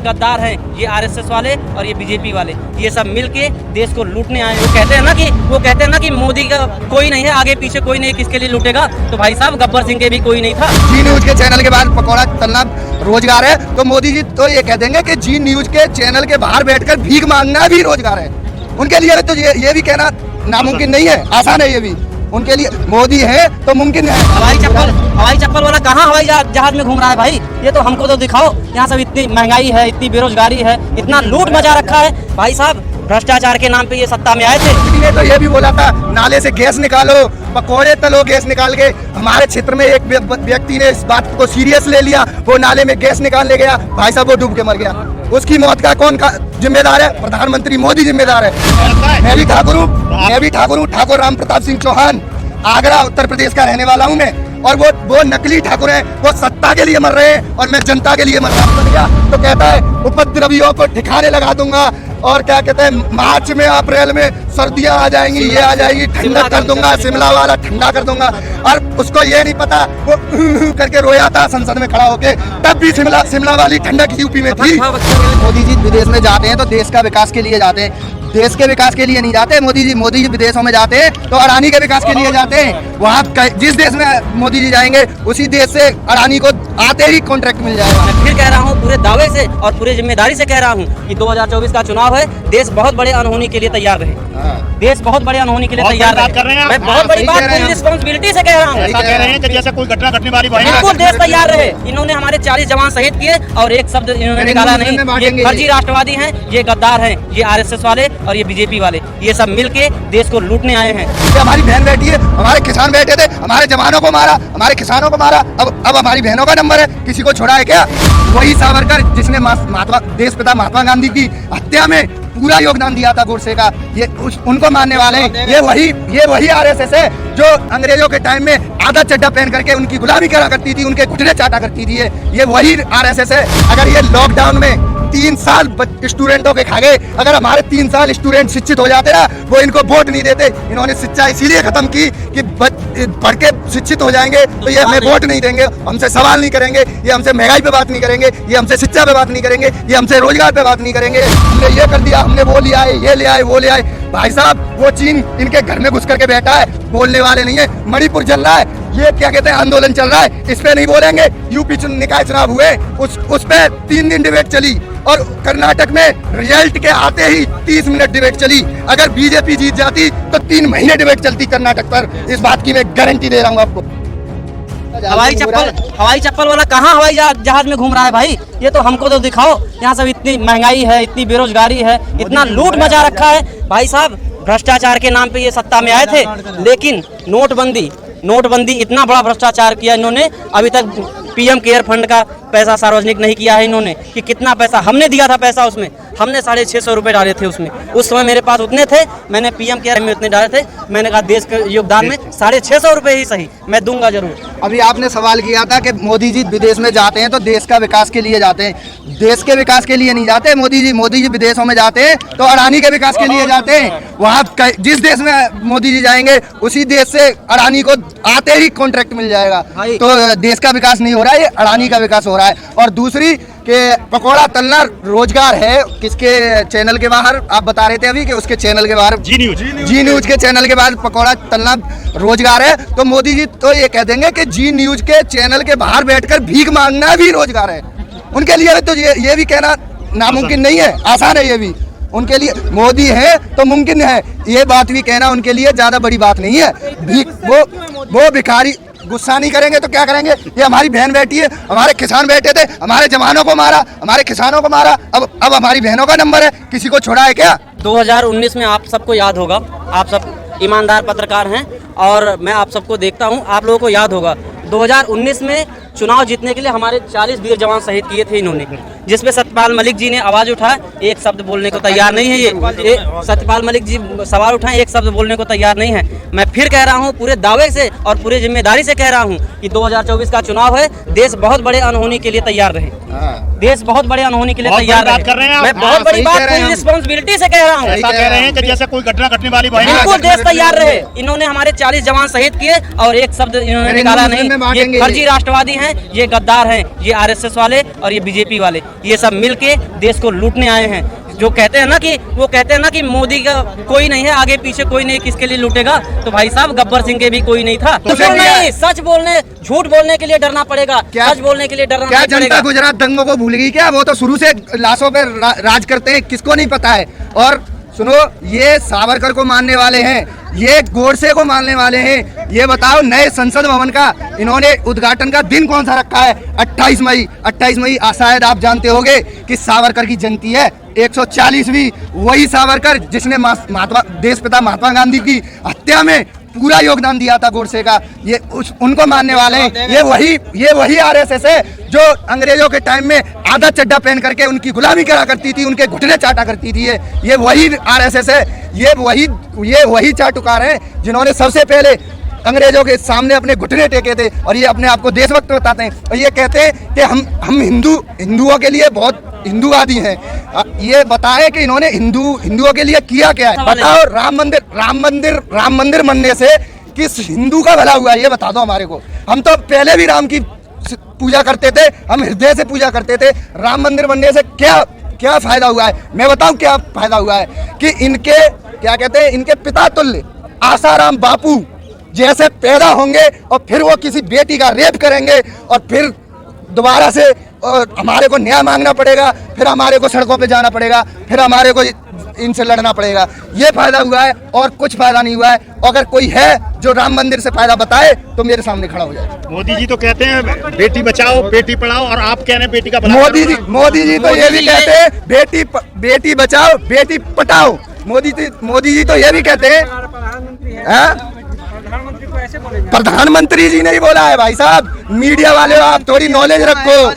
गद्दार हैं ये आरएसएस वाले और ये बीजेपी वाले, ये सब मिलके देश को लूटने आए। वो कहते हैं ना कि मोदी का कोई नहीं है, आगे पीछे कोई नहीं, किसके लिए लूटेगा। तो भाई साहब गब्बर सिंह के भी कोई नहीं था। जी न्यूज के चैनल के बाहर पकौड़ा तलना रोजगार है, तो मोदी जी तो ये कह देंगे कि जी न्यूज के चैनल के बाहर बैठकर भीख मांगना भी रोजगार है। उनके लिए तो ये भी कहना नामुमकिन नहीं है, आसान है ये भी। उनके लिए मोदी है तो मुमकिन है। हवाई चप्पल वाला कहाँ हवाई जहाज में घूम रहा है भाई? ये तो हमको तो दिखाओ। यहाँ सब इतनी महंगाई है, इतनी बेरोजगारी है, इतना लूट मचा रखा है। भाई साहब भ्रष्टाचार के नाम पे ये सत्ता में आए थे। ने तो ये भी बोला था नाले से गैस निकालो, पकौड़े तलो, गैस निकाल के। हमारे क्षेत्र में एक व्यक्ति ने इस बात को सीरियस ले लिया, वो नाले में गैस निकालने गया, भाई साहब वो डूब के मर गया। उसकी मौत का कौन जिम्मेदार है? प्रधानमंत्री मोदी जिम्मेदार है। मैं भी ठाकुर हूँ, ठाकुर राम प्रताप सिंह चौहान, आगरा उत्तर प्रदेश का रहने वाला हूँ मैं। और वो नकली ठाकुर है, वो सत्ता के लिए मर रहे हैं और मैं जनता के लिए मर रहा हूँ। तो कहता है उपद्रवियों को ठिकाने लगा दूंगा, और क्या कहते हैं मार्च में अप्रैल में सर्दियां आ जाएंगी, ये आ जाएगी, ठंडा कर दूंगा, शिमला वाला ठंडा कर दूंगा। और उसको ये नहीं पता, वो करके रोया था संसद में खड़ा होके, तब भी शिमला वाली ठंडक यूपी में थी। मोदी जी विदेश में जाते हैं तो देश का विकास के लिए जाते हैं, देश के विकास के लिए नहीं जाते। मोदी जी विदेशों में जाते हैं तो अडानी के विकास के लिए जाते हैं। वहाँ जिस देश में मोदी जी जाएंगे उसी देश से अडानी को आते ही कॉन्ट्रैक्ट मिल जाएगा। मैं फिर कह रहा हूँ पूरे दावे से और पूरे जिम्मेदारी से कह रहा हूँ कि 2024 का चुनाव है, देश बहुत बड़े अनहोनी के लिए तैयार रहे। देश बहुत बड़े अनहोनी के लिए तैयार रहे। मैं बहुत बड़ी बात पूरी रिस्पॉन्सिबिलिटी से कह रहा हूँ। ऐसा कह रहे हैं कि जैसे कोई घटना घटने वाली बिल्कुल देश तैयार रहे। इन्होंने हमारे 40 जवान शहीद किए और एक शब्द इन्होंने निकाला नहीं। ये फर्जी राष्ट्रवादी हैं, ये गद्दार हैं, ये आरएसएस वाले और ये बीजेपी वाले, ये सब मिलके देश को लूटने आए हैं। हमारी बहन बैठी है, हमारे किसान बैठे थे, हमारे जवानों को मारा, हमारे किसानों को मारा। अब हमारी बहनों का नंबर है, किसी को छोड़ा है क्या? वही सावरकर जिसने देशपिता महात्मा गांधी की हत्या में पूरा योगदान दिया था गोडसे का, ये उनको मानने वाले हैं। ये वही आरएसएस है जो अंग्रेजों के टाइम में आधा चड्डा पहन करके उनकी गुलामी करा करती थी, उनके घुटने चाटा करती थी। ये वही आरएसएस है। अगर ये लॉकडाउन में 3 साल स्टूडेंटों के खा गए, अगर हमारे 3 साल स्टूडेंट शिक्षित हो जाते ना, वो इनको वोट नहीं देते। इन्होंने शिक्षा इसीलिए खत्म की कि पढ़ के शिक्षित हो जाएंगे तो ये हमें वोट नहीं देंगे, हमसे सवाल नहीं करेंगे, ये हमसे महंगाई पे बात नहीं करेंगे, ये हमसे शिक्षा पे बात नहीं करेंगे, ये हमसे रोजगार पे बात नहीं करेंगे। हमने ये कर दिया, हमने वो लिया है, ये ले आए, वो ले आए। भाई साहब वो चीन इनके घर में घुस करके बैठा है, बोलने वाले नहीं है। मणिपुर चल रहा है, ये क्या कहते हैं आंदोलन चल रहा है, इस पे नहीं बोलेंगे। यूपी निकाय चुनाव हुए, उस पे 3 दिन डिबेट चली, और कर्नाटक में रिजल्ट के आते ही 30 मिनट डिबेट चली। अगर बीजेपी जीत जाती तो 3 महीने डिबेट चलती कर्नाटक पर। इस बात की मैं गारंटी दे रहा हूँ आपको। हवाई चप्पल वाला कहाँ हवाई जहाज में घूम रहा है भाई? ये तो हमको तो दिखाओ। यहाँ सब इतनी महंगाई है, इतनी बेरोजगारी है, इतना लूट मचा रखा है। भाई साहब भ्रष्टाचार के नाम पे ये सत्ता में आए थे, लेकिन नोटबंदी इतना बड़ा भ्रष्टाचार किया इन्होंने। अभी तक पीएम केयर फंड का पैसा सार्वजनिक नहीं किया है इन्होंने कि कितना पैसा हमने दिया था। पैसा उसमें हमने 650 रुपये डाले थे उसमें। उस समय मेरे पास उतने थे, मैंने पीएम केयर में उतने डाले थे। मैंने कहा देश के योगदान में 650 रुपये ही सही, मैं दूंगा जरूर। अभी आपने सवाल किया था कि मोदी जी विदेश में जाते हैं तो देश का विकास के लिए जाते हैं। देश के विकास के लिए नहीं जाते मोदी जी विदेशों में जाते हैं तो अडानी के विकास के लिए जाते हैं। वहाँ जिस देश में मोदी जी जाएंगे उसी देश से अडानी को आते ही कॉन्ट्रैक्ट मिल जाएगा। तो देश का विकास नहीं हो रहा है, ये अडानी का विकास हो रहा है। और दूसरी कि पकौड़ा तलना रोजगार है, किसके चैनल के बाहर आप बता रहे थे अभी कि उसके चैनल के बाहर जी न्यूज के चैनल के बाहर पकौड़ा तलना रोजगार है, तो मोदी जी तो ये कह देंगे कि जी न्यूज के चैनल के बाहर बैठकर भीख मांगना भी रोजगार है। उनके लिए तो ये भी कहना नामुमकिन नहीं है, आसान है ये भी। उनके लिए मोदी है तो मुमकिन है, ये बात भी कहना उनके लिए ज्यादा बड़ी बात नहीं है। वो भिखारी गुस्सा नहीं करेंगे तो क्या करेंगे? ये हमारी बहन बैठी है, हमारे किसान बैठे थे, हमारे जवानों को मारा, हमारे किसानों को मारा। अब हमारी बहनों का नंबर है, किसी को छोड़ा है क्या? 2019 में आप सबको याद होगा, आप सब ईमानदार पत्रकार हैं और मैं आप सबको देखता हूं, आप लोगों को याद होगा 2019 में चुनाव जीतने के लिए हमारे 40 वीर जवान शहीद किए थे इन्होंने, जिसमें सत्यपाल मलिक जी ने आवाज उठाया, एक शब्द बोलने को तैयार नहीं है। ये सत्यपाल मलिक जी सवाल उठाए, एक शब्द बोलने को तैयार नहीं है। मैं फिर कह रहा हूँ पूरे दावे से और पूरे जिम्मेदारी से कह रहा हूँ कि 2024 का चुनाव है, देश बहुत बड़े अनहोनी के लिए तैयार रहे। देश बहुत बड़े अनहोनी के लिए तैयार रहे। मैं बहुत बड़ी बात पूरी रिस्पॉन्सिबिलिटी से कह रहा हूँ। ऐसा कह रहे हैं कि जैसे कोई घटना घटने वाली बिल्कुल देश तैयार रहे। इन्होंने हमारे 40 जवान शहीद किए और एक शब्द इन्होंने निकाला नहीं। ये फर्जी राष्ट्रवादी हैं, ये गद्दार हैं, ये आरएसएस वाले और ये बीजेपी वाले, ये सब मिलके देश को लूटने आए हैं। जो कहते हैं ना कि वो कहते हैं ना कि मोदी का कोई नहीं है, आगे पीछे कोई नहीं, किसके लिए लूटेगा। तो भाई साहब गब्बर सिंह के भी कोई नहीं था। तो नहीं, सच बोलने झूठ बोलने के लिए डरना पड़ेगा, सच बोलने के लिए डरना क्या नहीं पड़ेगा। जनता गुजरात दंगों को भूल गई क्या? वो तो शुरू से लाशों पे राज करते हैं, किसको नहीं पता है। और सुनो, ये सावरकर को मानने वाले हैं, ये गोडसे को मानने वाले हैं। ये बताओ, नए संसद भवन का इन्होंने उद्घाटन का दिन कौन सा रखा है? 28 मई। 28 मई शायद आप जानते होंगे कि सावरकर की जयंती है, 140वीं। वही सावरकर जिसने देशपिता महात्मा गांधी की हत्या में पूरा योगदान दिया था गोडसे का, ये उनको मानने वाले हैं। ये वही आरएसएस है जो अंग्रेजों के टाइम में आधा चड्डा पहन करके उनकी गुलामी करा करती थी, उनके घुटने चाटा करती थी। ये वही आरएसएस है, ये वही चाटुकार हैं जिन्होंने सबसे पहले अंग्रेजों के सामने अपने घुटने टेके थे। और ये अपने आप को देशभक्त बताते हैं और ये कहते हैं कि हम हिंदुओं के लिए बहुत हिंदूवादी हैं। ये बताए कि इन्होंने हिंदुओं के लिए किया क्या है? बताओ, राम मंदिर बनने से किस हिंदू का भला हुआ है? ये बता दो हमारे को। हम तो पहले भी राम की पूजा करते थे, हम हृदय से पूजा करते थे। राम मंदिर बनने से क्या फायदा हुआ है? मैं बताऊं क्या फायदा हुआ है कि इनके क्या कहते हैं, इनके पिता तुल्य आसाराम बापू जैसे पैदा होंगे और फिर वो किसी बेटी का रेप करेंगे और फिर दोबारा से हमारे को न्याय मांगना पड़ेगा, फिर हमारे को सड़कों पे जाना पड़ेगा, फिर हमारे को इनसे लड़ना पड़ेगा। ये फायदा हुआ है और कुछ फायदा नहीं हुआ है। अगर कोई है जो राम मंदिर से फायदा बताए तो मेरे सामने खड़ा हो जाए। मोदी जी तो कहते हैं बेटी बचाओ बेटी पढ़ाओ, और आप कह रहे हैं बेटी का भला। मोदी जी तो ये भी कहते हैं बेटी बचाओ बेटी पटाओ। मोदी जी तो ये भी कहते हैं। प्रधानमंत्री जी ने ही बोला है भाई साहब। मीडिया वाले हो आप, थोड़ी नॉलेज रखो,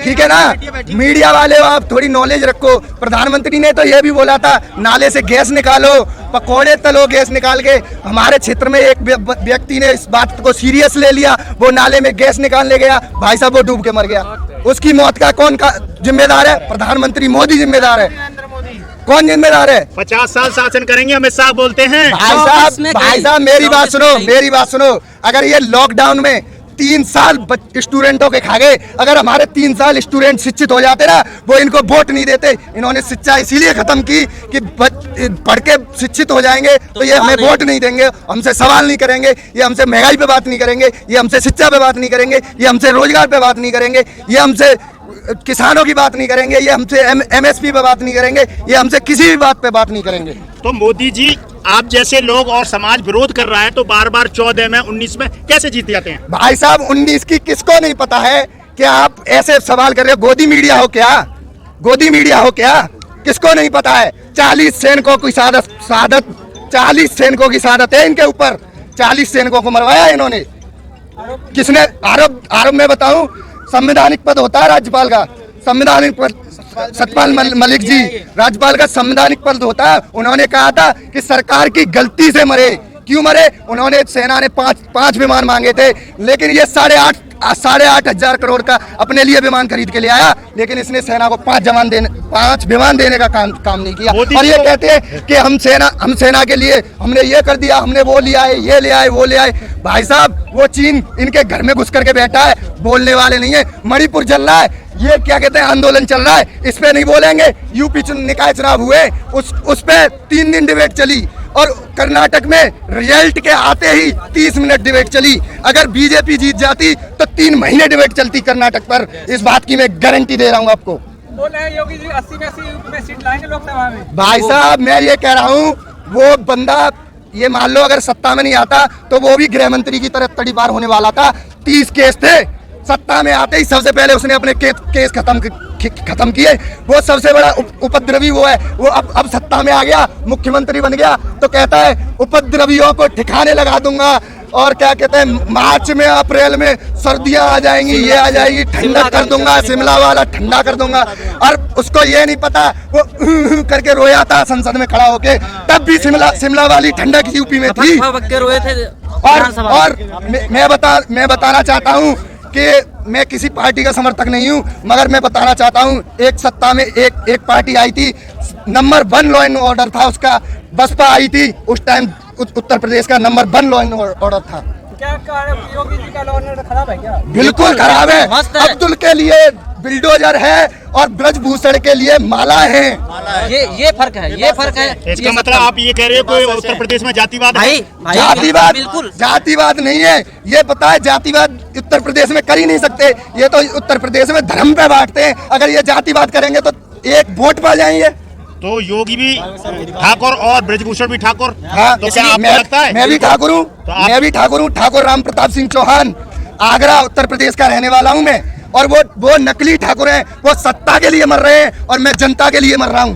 ठीक है ना? मीडिया वाले हो आप, थोड़ी नॉलेज रखो। प्रधानमंत्री ने तो ये भी बोला था नाले से गैस निकालो, पकौड़े तलो गैस निकाल के। हमारे क्षेत्र में एक व्यक्ति ने इस बात को सीरियस ले लिया, वो नाले में गैस निकालने गया, भाई साहब वो डूब के मर गया। उसकी मौत का कौन का जिम्मेदार है? प्रधानमंत्री मोदी जिम्मेदार है। कौन जिम्मेदार है? 50 साल शासन करेंगे अमित शाह बोलते हैं। भाई साहब मेरी बात सुनो। अगर ये लॉकडाउन में 3 साल स्टूडेंटों के खा गए, अगर हमारे 3 साल स्टूडेंट शिक्षित हो जाते ना, वो इनको वोट नहीं देते। इन्होंने शिक्षा इसीलिए खत्म की कि पढ़ के शिक्षित हो जाएंगे तो ये हमें वोट नहीं देंगे, हमसे सवाल नहीं करेंगे, ये हमसे महंगाई पे बात नहीं करेंगे, ये हमसे शिक्षा पे बात नहीं करेंगे, ये हमसे रोजगार पे बात नहीं करेंगे, ये हमसे किसानों की बात नहीं करेंगे, ये हमसे MSP पे बात नहीं करेंगे, ये हमसे किसी भी बात पे बात नहीं करेंगे। तो मोदी जी आप जैसे लोग और समाज विरोध कर रहा है तो बार बार 14 में 19 में कैसे जीत जाते हैं? भाई साहब 19 की किसको नहीं पता है? क्या आप ऐसे सवाल कर रहे हो? गोदी मीडिया हो क्या? किसको नहीं पता है? 40 सैनिकों की शहादत 40 सैनिकों की शहादत है इनके ऊपर। 40 सैनिकों को मरवाया इन्होंने। किसने? आरोप मैं बताऊं, संवैधानिक पद होता है राज्यपाल का, संवैधानिक पद। सत्यपाल मलिक जी, राज्यपाल का संवैधानिक पद होता है। उन्होंने कहा था कि सरकार की गलती से मरे। क्यों मरे? उन्होंने सेना ने 5 विमान मांगे थे, लेकिन ये 8,500 करोड़ का अपने लिए विमान खरीद के ले आया, लेकिन इसने सेना को 5 विमान देने का काम नहीं किया। और ये कहते हैं कि हम सेना के लिए हमने ये कर दिया, हमने वो लिया है, ये ले आए, वो ले आए। भाई साहब वो चीन इनके घर में घुस करके बैठा है, बोलने वाले नहीं है। मणिपुर चल रहा है, ये क्या कहते हैं आंदोलन चल रहा है, इस पे नहीं बोलेंगे। यूपी निकाय चुनाव हुए, उस पे 3 दिन डिबेट चली, और कर्नाटक में रिजल्ट के आते ही 30 मिनट डिबेट चली। अगर बीजेपी जीत जाती तो 3 महीने डिबेट चलती कर्नाटक पर। इस बात की मैं गारंटी दे रहा हूँ आपको। बोल रहे हैं योगी जी 80 में सीट लाएंगे लोकसभा में। भाई साहब मैं ये कह रहा हूँ, वो बंदा ये मान लो अगर सत्ता में नहीं आता तो वो भी गृह मंत्री की तरह तड़ी पार होने वाला था। 30 केस थे, सत्ता में आते ही सबसे पहले उसने अपने केस खत्म किए। वो सबसे बड़ा उपद्रवी वो है। वो अब सत्ता में आ गया, मुख्यमंत्री बन गया, तो कहता है उपद्रवियों को ठिकाने लगा दूंगा। और क्या कहते हैं, मार्च में अप्रैल में सर्दियां आ जाएंगी, ये आ जाएगी, ठंडा कर दूंगा, शिमला वाला ठंडा कर दूंगा। और उसको ये नहीं पता, वो करके रोया था संसद में खड़ा होके, तब भी शिमला वाली ठंडक यूपी में थी। और मैं बताना चाहता हूँ कि मैं किसी पार्टी का समर्थक नहीं हूं, मगर मैं बताना चाहता हूं, एक सत्ता में एक पार्टी आई थी, नंबर 1 लॉ एंड ऑर्डर था उसका, बसपा आई थी उस टाइम, उत्तर प्रदेश का नंबर 1 लॉ एंड ऑर्डर था। क्या योगी जी का लॉ खराब है क्या? बिल्कुल खराब है। मस्त है। अब्दुल के लिए बिल्डोजर है और ब्रजभूषण के लिए माला है। ये फर्क है, ये फर्क है। इसका ये मतलब आप ये कह रहे हो कि उत्तर प्रदेश में जातिवाद है? भाई जातिवाद बिल्कुल जातिवाद नहीं है, ये पता है। जातिवाद उत्तर प्रदेश में कर ही नहीं सकते, ये तो उत्तर प्रदेश में धर्म पे बांटते हैं। अगर ये जातिवाद करेंगे तो एक वोट पा जाएंगे। तो योगी भी ठाकुर और ब्रजभूषण भी ठाकुर। हाँ, तो क्या आपको लगता है? मैं भी ठाकुर हूँ, तो आप- मैं भी ठाकुर हूँ। ठाकुर राम प्रताप सिंह चौहान, आगरा उत्तर प्रदेश का रहने वाला हूँ मैं। और वो नकली ठाकुर हैं, वो सत्ता के लिए मर रहे हैं और मैं जनता के लिए मर रहा हूँ।